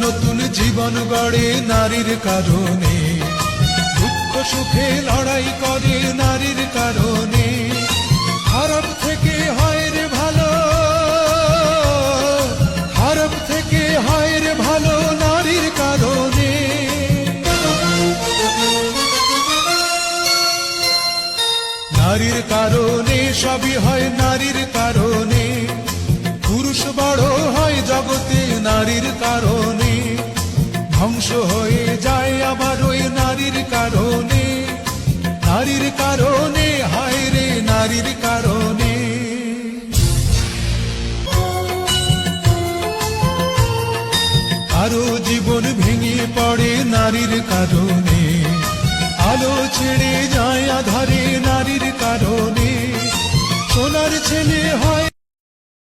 নতুন জীবন গড়ে নারীর কারণে, দুঃখ সুখে লড়াই করে নারীর কারণে। খারাপ থেকে হয় রে ভালো, খারাপ থেকে হয় রে ভালো নারীর কারণে। নারীর কারণে সবই হয় নারীর কারণে, পুরুষ বড় হয় জগতে নারীর কারণে, ধ্বংস হয়ে যায় আবার ওই নারীর কারণে। নারীর কারণে হায় রে নারীর কারণে। কারো জীবন ভেঙে পড়ে নারীর কারণে, আলো ছেড়ে যায় আধারে নারীর কারণে। সোনার ছেলে হয়